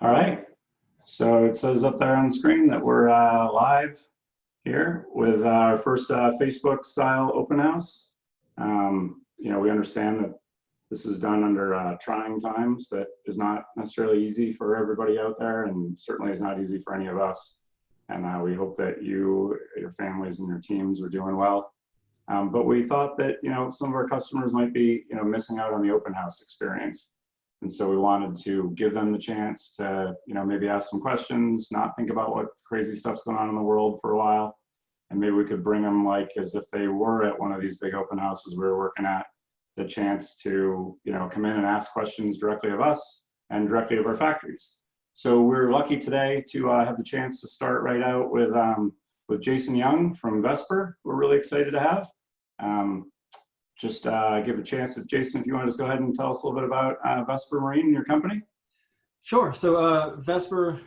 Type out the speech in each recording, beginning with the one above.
All right. So it says up there on the screen that we're live here with our first Facebook style open house. We understand that this is done under trying times. That is not necessarily easy for everybody out there, and certainly is not easy for any of us. And we hope that you, your families, and your teams are doing well. But we thought that some of our customers might be missing out on the open house experience. And so we wanted to give them the chance to, maybe ask some questions, not think about what crazy stuff's going on in the world for a while. And maybe we could bring them like as if they were at one of these big open houses we were working at, the chance to, come in and ask questions directly of us and directly of our factories. So we're lucky today to have the chance to start right out with Jason Young from Vesper. We're really excited to have. Just give a chance if Jason, if you want to just go ahead and tell us a little bit about Vesper Marine and your company. Sure. So Vesper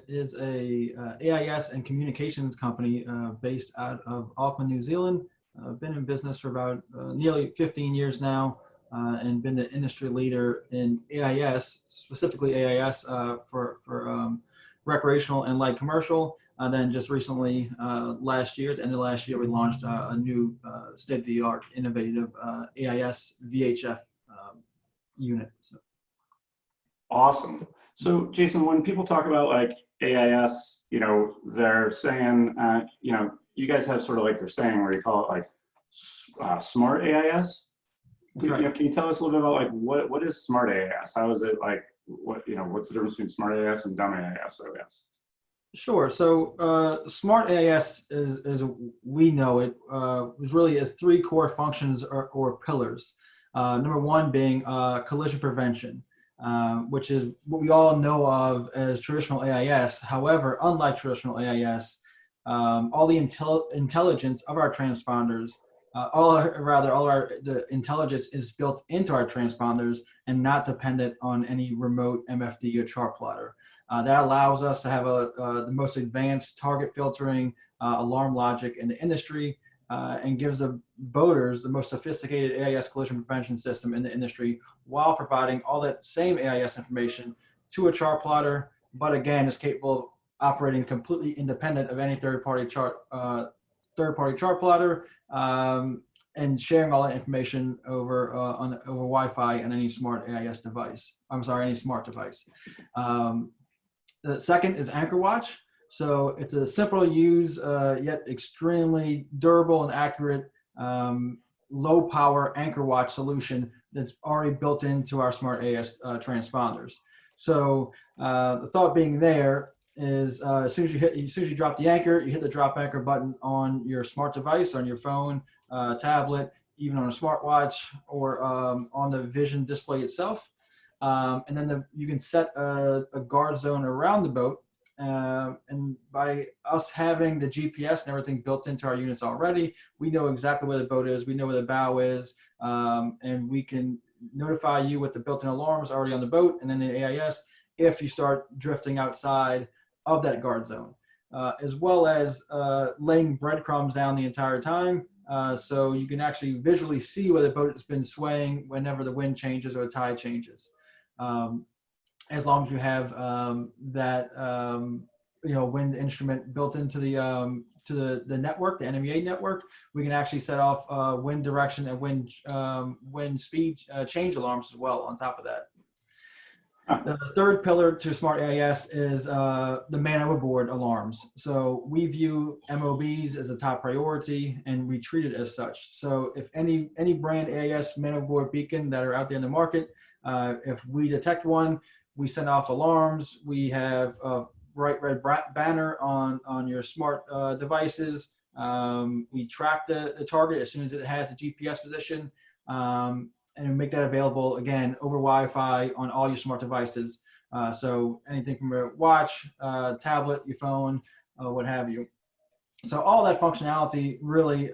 is a AIS and communications company based out of Auckland, New Zealand. Been in business for about nearly 15 years now, and been the industry leader in AIS, specifically AIS for recreational and light commercial. And then just recently, last year, at the end of last year, we launched a new state-of-the-art, innovative AIS VHF unit. So. Awesome. So, Jason, when people talk about like AIS, they're saying, you guys have sort of like your saying where you call it like smart AIS. Right. Can you tell us a little bit about like what is smart AIS? How is it like? What's the difference between smart AIS and dumb AIS? I guess. Sure. So smart AIS as we know it, is really as three core functions or pillars. Number one being collision prevention, which is what we all know of as traditional AIS. However, unlike traditional AIS, all the intelligence of our transponders, the intelligence is built into our transponders and not dependent on any remote MFD or chart plotter. That allows us to have the most advanced target filtering, alarm logic in the industry, and gives the boaters the most sophisticated AIS collision prevention system in the industry, while providing all that same AIS information to a chart plotter, but again is capable of operating completely independent of any third-party chart plotter, and sharing all that information over Wi-Fi and any smart AIS device. Any smart device. The second is Anchor Watch. So it's a simple to use, yet extremely durable and accurate, low power Anchor Watch solution that's already built into our smart AIS transponders. So the thought being there is as soon as you drop the anchor, you hit the drop anchor button on your smart device, on your phone, tablet, even on a smartwatch, or on the vision display itself. And then you can set a guard zone around the boat. And by us having the GPS and everything built into our units already, we know exactly where the boat is, we know where the bow is, and we can notify you with the built-in alarms already on the boat and then the AIS if you start drifting outside of that guard zone, as well as laying breadcrumbs down the entire time. So you can actually visually see where the boat has been swaying whenever the wind changes or the tide changes. As long as you have that wind instrument built into the network, the NMEA network, we can actually set off wind direction and wind speed change alarms as well on top of that. The third pillar to smart AIS is the man overboard alarms. So we view MOBs as a top priority, and we treat it as such. So if any brand AIS man overboard beacon that are out there in the market, if we detect one, we send off alarms. We have a bright red banner on your smart devices. We track the target as soon as it has a GPS position, and we make that available again over Wi-Fi on all your smart devices. So anything from your watch, tablet, your phone, what have you. So all that functionality really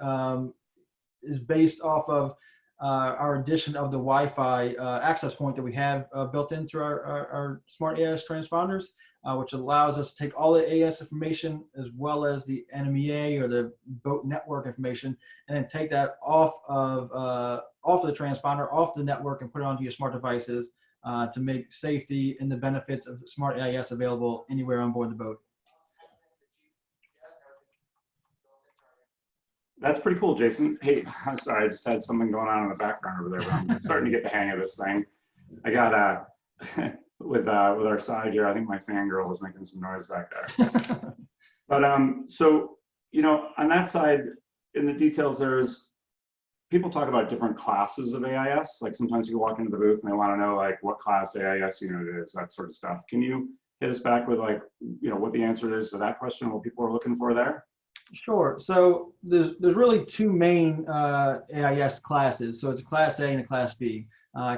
is based off of our addition of the Wi-Fi access point that we have built into our smart AIS transponders, which allows us to take all the AIS information as well as the NMEA or the boat network information, and then take that off of the transponder, off the network, and put it onto your smart devices to make safety and the benefits of smartAIS available anywhere on board the boat. That's pretty cool, Jason. Hey, I'm sorry, I just had something going on in the background over there, but I'm starting to get the hang of this thing. I got with our side here, I think my fangirl was making some noise back there. But so you know, on that side, in the details, there's people talk about different classes of AIS. Like sometimes you walk into the booth and they want to know like what class AIS unit it is, that sort of stuff. Can you hit us back with like, you know, what the answer is to that question, what people are looking for there? Sure. So there's really two main AIS classes. So it's a Class A and a Class B.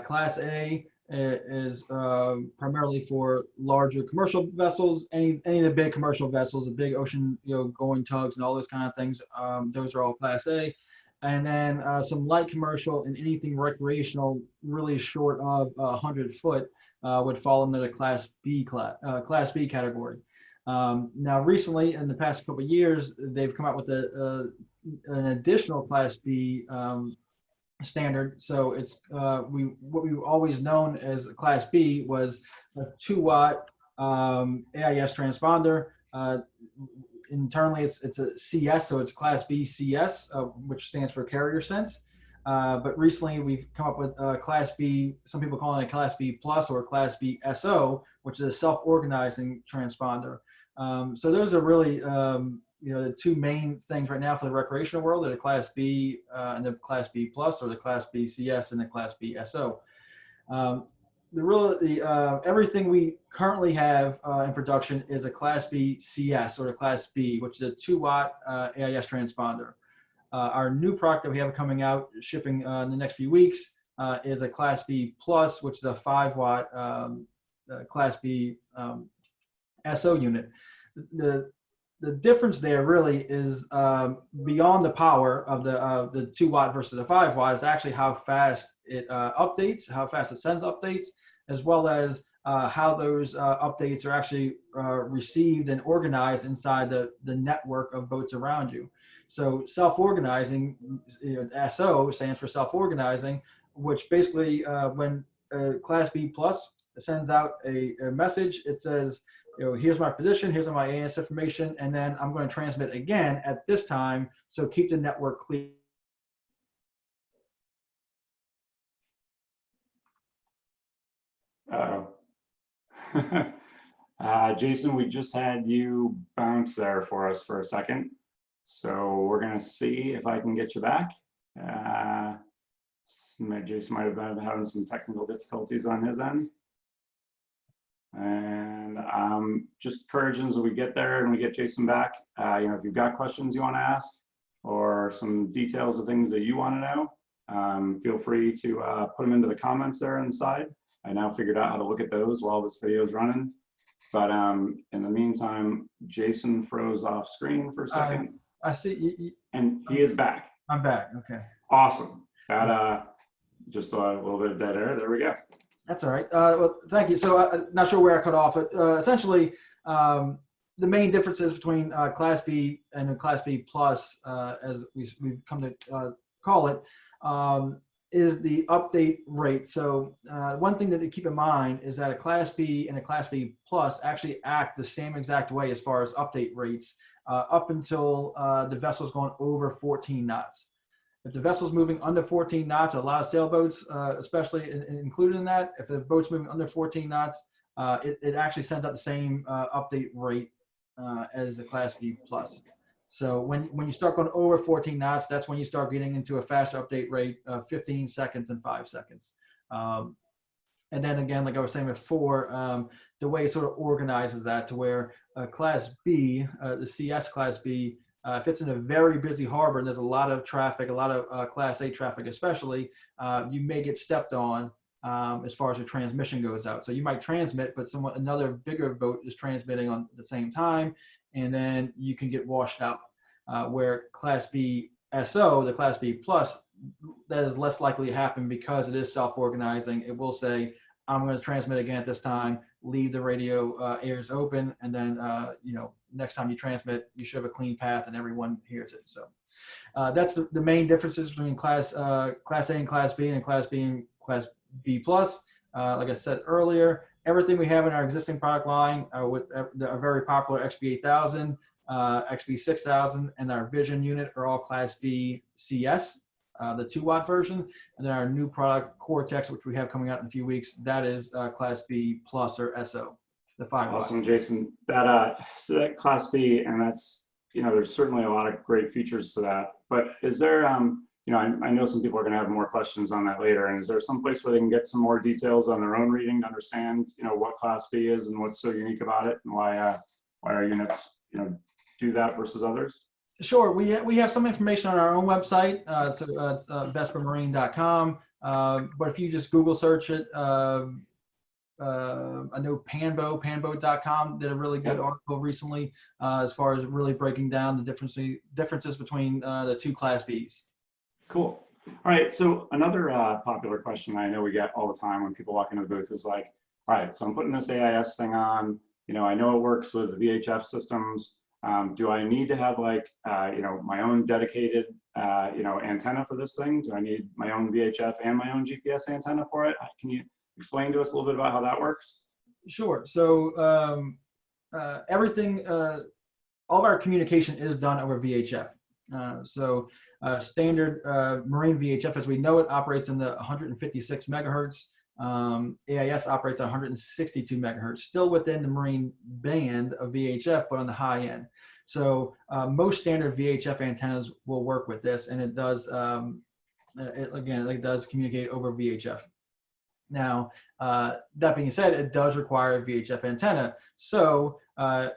Class A is primarily for larger commercial vessels. Any of the big commercial vessels, the big ocean, you know, going tugs and all those kind of things. Those are all Class A. And then some light commercial and anything recreational, really short of 100 foot, would fall into the Class B category. Now, recently, in the past couple of years, they've come out with an additional Class B standard. So it's what we've always known as a Class B was a 2-watt AIS transponder. Internally, it's a CS, so it's Class B CS, which stands for carrier sense. But recently, we've come up with Class B. Some people call it a Class B plus or Class B SO, which is a self-organizing transponder. So those are really, you know, the two main things right now for the recreational world: are the Class B and the Class B plus, or the Class B CS and the Class B SO. Everything we currently have in production is a Class B CS or a Class B, which is a 2-watt AIS transponder. Our new product that we have coming out, shipping in the next few weeks, is a Class B plus, which is a 5-watt Class B SO unit. The difference there really is beyond the power of the 2-watt versus the 5-watt is actually how fast it updates, how fast it sends updates, as well as how those updates are actually received and organized inside the network of boats around you. So self-organizing, you know, SO stands for self-organizing, which basically when Class B plus sends out a message, it says, you know, here's my position, here's my AIS information, and then I'm going to transmit again at this time, so keep the network clear. Jason, we just had you bounce there for us for a second. So we're going to see if I can get you back. Jason might have been having some technical difficulties on his end. And just encouraging as we get there and we get Jason back, you know, if you've got questions you want to ask or some details of things that you want to know, feel free to put them into the comments there on the side. I now figured out how to look at those while this video is running. But in the meantime, Jason froze off screen for a second. I see. And he is back. I'm back. Okay. Awesome. That just a little bit of dead air. There we go. That's all right. Well, thank you. So not sure where I cut off. Essentially, the main differences between Class B and Class B plus, as we've come to call it, is the update rate. So one thing that to keep in mind is that a Class B and a Class B plus actually act the same exact way as far as update rates up until the vessel's going over 14 knots. If the vessel's moving under 14 knots, a lot of sailboats, especially included in that, if the boat's moving under 14 knots, it actually sends out the same update rate as the Class B plus. So when you start going over 14 knots, that's when you start getting into a faster update rate of 15 seconds and 5 seconds. And then again, like I was saying before, the way it sort of organizes that to where Class B, the CS Class B, if it's in a very busy harbor and there's a lot of traffic, a lot of Class A traffic especially, you may get stepped on as far as the transmission goes out. So you might transmit, but another bigger boat is transmitting on the same time, and then you can get washed out. Where Class B SO, the Class B plus, that is less likely to happen because it is self-organizing. It will say, I'm going to transmit again at this time, leave the radio ears open, and then you know, next time you transmit, you should have a clean path and everyone hears it. So that's the main differences between Class A and Class B, and Class B and Class B plus. Like I said earlier, everything we have in our existing product line with a very popular XB8000, XB6000, and our Vision unit are all Class B CS, the 2-watt version. And then our new product, Cortex, which we have coming out in a few weeks, that is Class B plus or SO, the 5-watt. Awesome, Jason. So that Class B, and that's, there's certainly a lot of great features to that. But is there, I know some people are going to have more questions on that later. And is there some place where they can get some more details on their own reading to understand, what Class B is and what's so unique about it, and why our units, do that versus others? Sure, we have some information on our own website. So it's vespermarine.com. But if you just Google search it, I know panbo.com did a really good article recently as far as really breaking down the differences between the 2 Class Bs. Cool. All right. So another popular question I know we get all the time when people walk into the booth is like, all right, so I'm putting this AIS thing on. I know it works with VHF systems. Do I need to have like, my own dedicated, antenna for this thing? Do I need my own VHF and my own GPS antenna for it? Can you explain to us a little bit about how that works? Sure. So everything, all of our communication is done over VHF. Standard marine VHF, as we know it, operates in the 156 megahertz. AIS operates at 162 megahertz, still within the marine band of VHF, but on the high end. So most standard VHF antennas will work with this, and it does. It does communicate over VHF. Now, that being said, it does require a VHF antenna. So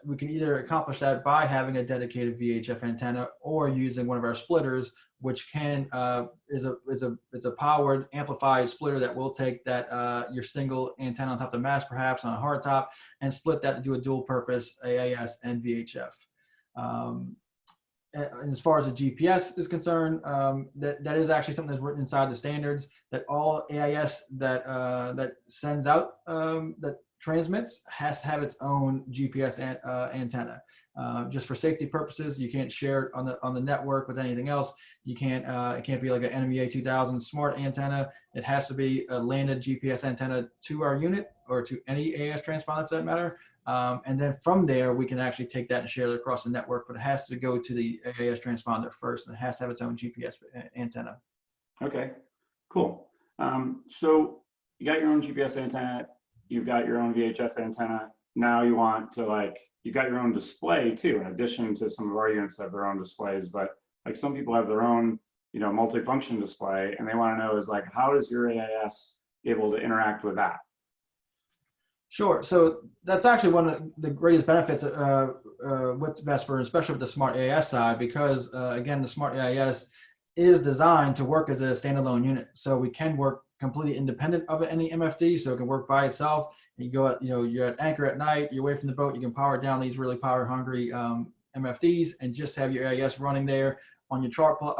we can either accomplish that by having a dedicated VHF antenna or using one of our splitters, which is a powered amplified splitter that will take that your single antenna on top of the mast, perhaps on a hardtop, and split that to do a dual purpose AIS and VHF. And as far as the GPS is concerned, that is actually something that's written inside the standards, that all AIS that sends out, that transmits, has to have its own GPS antenna. Just for safety purposes, you can't share it on the network with anything else. You can't. It can't be like an NMEA 2000 smart antenna. It has to be a landed GPS antenna to our unit or to any AIS transponder for that matter. And then from there, we can actually take that and share it across the network, but it has to go to the AIS transponder first, and it has to have its own GPS antenna. Okay, cool. So you got your own GPS antenna, you've got your own VHF antenna. Now you want to you got your own display too, in addition to some of our units have their own displays, but like some people have their own, multifunction display, and they want to know is like, how is your AIS able to interact with that? Sure. So that's actually one of the greatest benefits with Vesper, especially with the smartAIS side, because again, the smartAIS is designed to work as a standalone unit. So we can work completely independent of any MFD. So it can work by itself. You go at, you're at anchor at night, you're away from the boat, you can power down these really power hungry MFDs and just have your AIS running there on your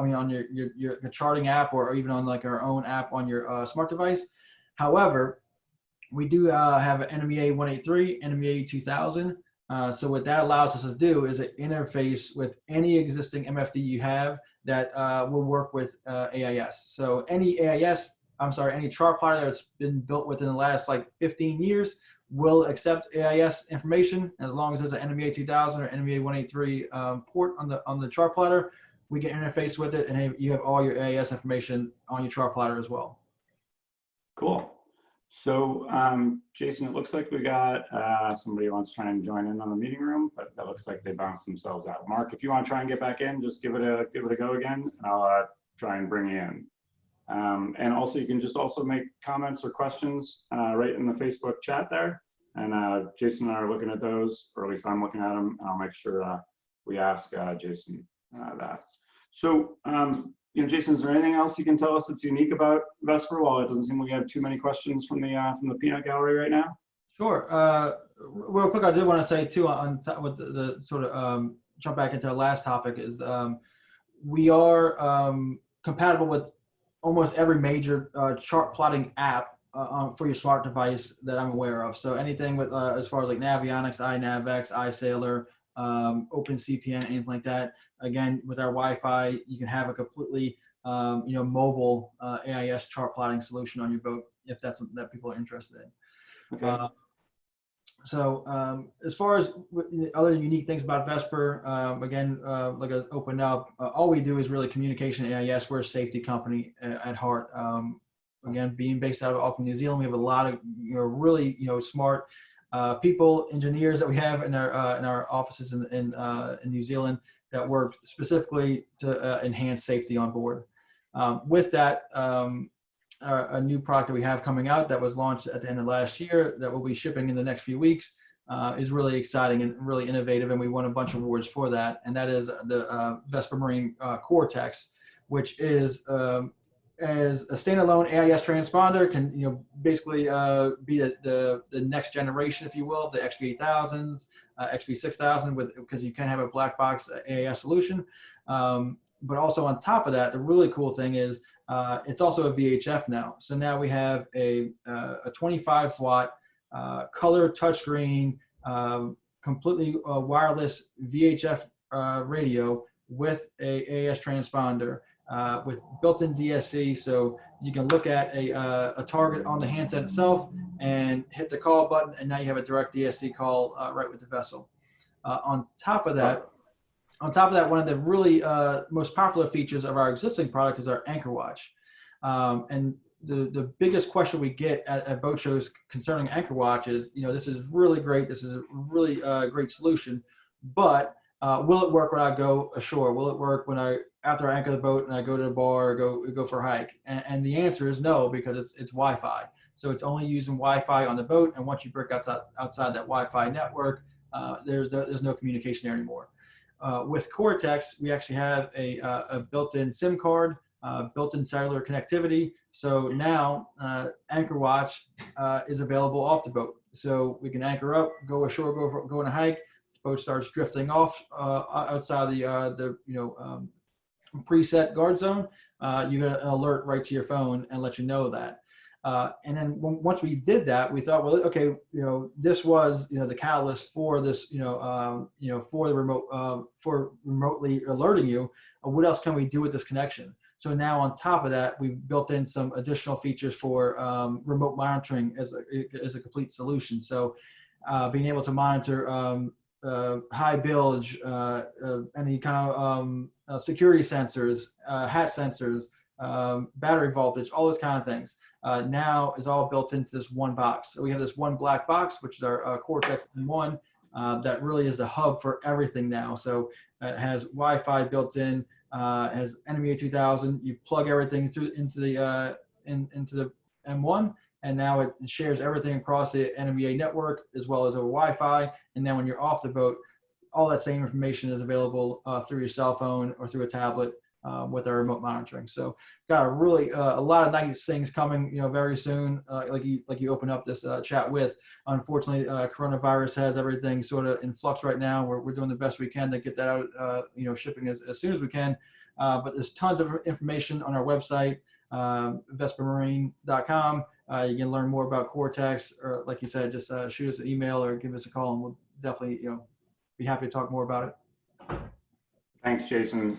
on your charting app, or even on like our own app on your smart device. However, we do have an NMEA 183, NMEA 2000. So what that allows us to do is an interface with any existing MFD you have that will work with AIS. So any any chart plotter that's been built within the last 15 years will accept AIS information as long as there's an NMEA 2000 or NMEA 183 port on the chart plotter. We can interface with it, and you have all your AIS information on your chart plotter as well. Cool. So, Jason, it looks like we got somebody who wants to try and join in on the meeting room, but that looks like they bounced themselves out. Mark, if you want to try and get back in, just give it a go again, and I'll try and bring you in. And also, you can just also make comments or questions right in the Facebook chat there. And Jason and I are looking at those, or at least I'm looking at them, and I'll make sure we ask Jason that. So, Jason, is there anything else you can tell us that's unique about Vesper? While it doesn't seem like we have too many questions from the peanut gallery right now. Sure. Real quick, I did want to say too, on top with the sort of jump back into the last topic, is we are compatible with almost every major chart plotting app for your smart device that I'm aware of. So anything with as far as like Navionics, iNavX, iSailor, OpenCPN, anything like that. Again, with our Wi-Fi, you can have a completely mobile AIS chart plotting solution on your boat. if that's something that people are interested in. Okay. As far as other unique things about Vesper, again, like I opened up, all we do is really communication AIS. We're a safety company at heart. Again, being based out of Auckland, New Zealand, we have a lot of really smart people, engineers that we have in our offices in New Zealand that work specifically to enhance safety on board. With that, a new product that we have coming out that was launched at the end of last year that will be shipping in the next few weeks is really exciting and really innovative, and we won a bunch of awards for that. And that is the Vesper Marine Cortex, which is as a standalone AIS transponder, can basically be the next generation, if you will, the XP8000s, XP6000, because you can have a black box AIS solution. But also on top of that, the really cool thing is it's also a VHF now. So now we have a 25 watt color touchscreen, completely wireless VHF radio with a AIS transponder with built-in DSC. So you can look at a target on the handset itself and hit the call button, and now you have a direct DSC call right with the vessel. On top of that, one of the really most popular features of our existing product is our anchor watch. And the biggest question we get at boat shows concerning anchor watch is, this is really great. This is a really great solution, but will it work when I go ashore? Will it work after I anchor the boat and I go to the bar or go for a hike? And the answer is no, because it's Wi-Fi. So it's only using Wi-Fi on the boat. And once you break outside that Wi-Fi network, there's no communication there anymore. With Cortex, we actually have a built-in SIM card, built-in cellular connectivity. So now Anchor Watch is available off the boat. So we can anchor up, go ashore, go on a hike. The boat starts drifting off outside the preset guard zone. You get an alert right to your phone and let you know that. And then once we did that, we thought, well, okay, this was, the catalyst for this, for the remote, for remotely alerting you. What else can we do with this connection? So now on top of that, we've built in some additional features for remote monitoring as a complete solution. So being able to monitor high bilge, any kind of security sensors, hat sensors, battery voltage, all those kind of things, now is all built into this one box. So we have this one black box, which is our Cortex M1, that really is the hub for everything now. So it has Wi-Fi built in, has NMEA 2000. You plug everything into the M1, and now it shares everything across the NMEA network as well as over Wi-Fi. And then when you're off the boat, all that same information is available through your cell phone or through a tablet. With our remote monitoring. So got a lot of nice things coming, very soon, like you open up this chat with. Unfortunately, coronavirus has everything sort of in flux right now. We're doing the best we can to get that out, shipping as soon as we can. But there's tons of information on our website, vespermarine.com. You can learn more about Cortex, or like you said, just shoot us an email or give us a call, and we'll definitely, be happy to talk more about it. Thanks, Jason.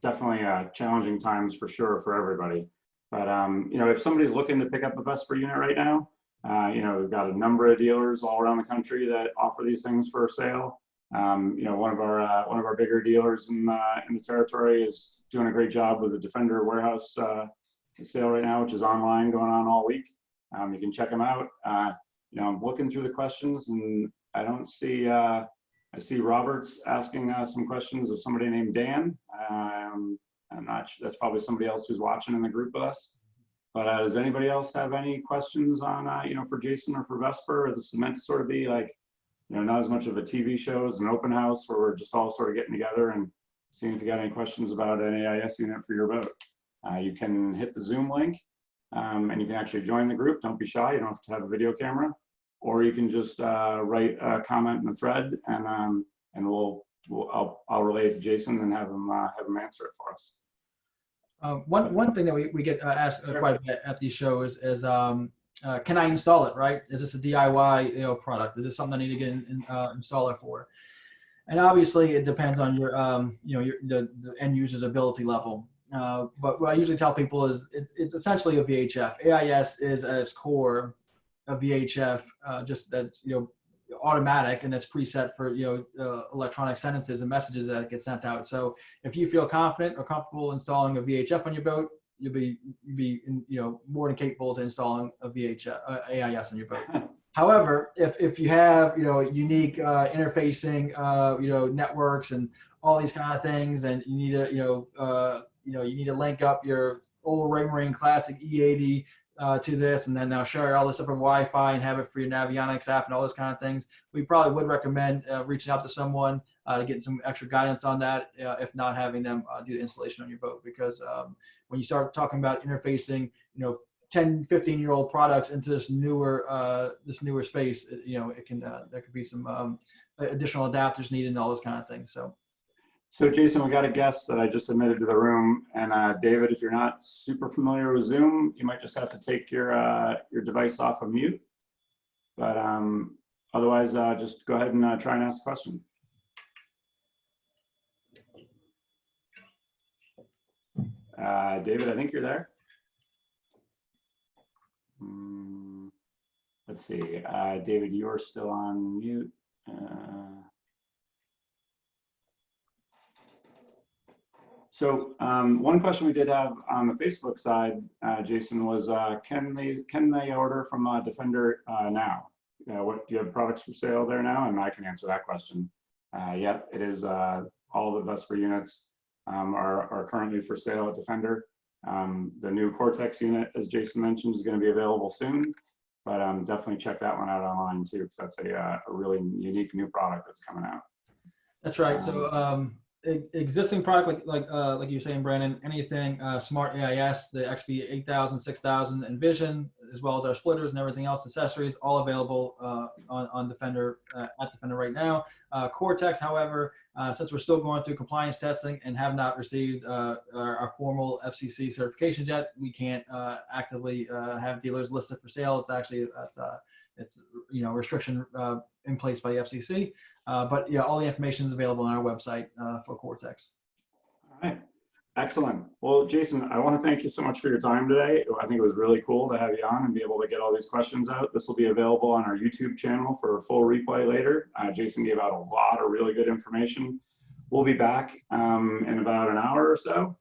Definitely challenging times for sure for everybody. But, if somebody's looking to pick up a Vesper unit right now, we've got a number of dealers all around the country that offer these things for sale. One of our bigger dealers in the territory is doing a great job with the Defender warehouse sale right now, which is online, going on all week. You can check them out. I'm looking through the questions, and I don't see. I see Robert's asking some questions of somebody named Dan. I'm not sure, that's probably somebody else who's watching in the group with us. But does anybody else have any questions on, for Jason or for Vesper? Or this is meant to sort of be like, not as much of a TV show as an open house where we're just all sort of getting together and seeing if you got any questions about an AIS unit for your boat. You can hit the Zoom link and you can actually join the group. Don't be shy, you don't have to have a video camera. Or you can just write a comment in the thread, and I'll relay it to Jason and have him answer it for us. One thing that we get asked quite a bit at these shows is can I install it? Right? Is this a DIY product? Is this something I need to get an installer for? And obviously, it depends on your the end user's ability level. But what I usually tell people is it's essentially a VHF. AIS is at its core a VHF, just that's, automatic, and that's preset for, electronic sentences and messages that get sent out. So if you feel confident or comfortable installing a VHF on your boat, you'll be more than capable to installing a VHF AIS on your boat. However, if you have unique interfacing networks and all these kind of things, and you need to you need to link up your old Ring Classic E80 to this, and then now share all this stuff from Wi-Fi and have it for your Navionics app and all those kind of things, we probably would recommend reaching out to someone to get some extra guidance on that, if not having them do the installation on your boat. Because when you start talking about interfacing 10, 15-year-old products into this newer space, it can there could be some additional adapters needed and all those kind of things. So Jason, we got a guest that I just admitted to the room, and David, if you're not super familiar with Zoom, you might just have to take your device off of mute. But otherwise, just go ahead and try and ask a question. David, I think you're there. Let's see, David, you are still on mute. So one question we did have on the Facebook side, Jason, was can they order from Defender now? What do you have products for sale there now? And I can answer that question. Yep, it is. All the Vesper units are currently for sale at Defender. The new Cortex unit, as Jason mentioned, is going to be available soon. But definitely check that one out online too, because that's a really unique new product that's coming out. That's right. So existing product, like you were saying, Brandon, anything smartAIS, the XB 8000, 6000, and Vision, as well as our splitters and everything else, accessories, all available on Defender at Defender right now. Cortex, however, since we're still going through compliance testing and have not received our formal FCC certifications yet, we can't actively have dealers listed for sale. It's actually it's restriction in place by the FCC. But yeah, all the information is available on our website for Cortex. All right, excellent. Well, Jason, I want to thank you so much for your time today. I think it was really cool to have you on and be able to get all these questions out. This will be available on our YouTube channel for a full replay later. Jason gave out a lot of really good information. We'll be back in about an hour or so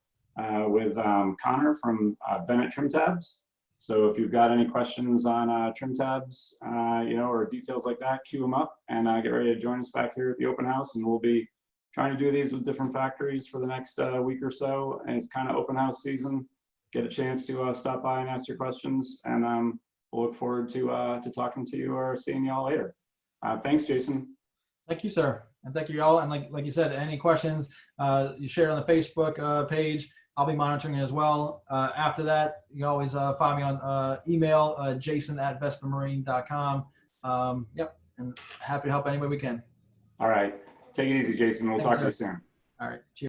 with Connor from Bennett Trim Tabs. So if you've got any questions on trim tabs, or details like that, queue them up and get ready to join us back here at the open house. And we'll be trying to do these with different factories for the next week or so. And it's kind of open house season. Get a chance to stop by and ask your questions. And we'll look forward to talking to you or seeing you all later. Thanks, Jason. Thank you, sir. And thank you all. And like you said, any questions, you share it on the Facebook page. I'll be monitoring it as well. After that, you can always find me on email, jason@vespermarine.com. Yep, and happy to help any way we can. All right. Take it easy, Jason. We'll talk to you soon. All right. Cheers.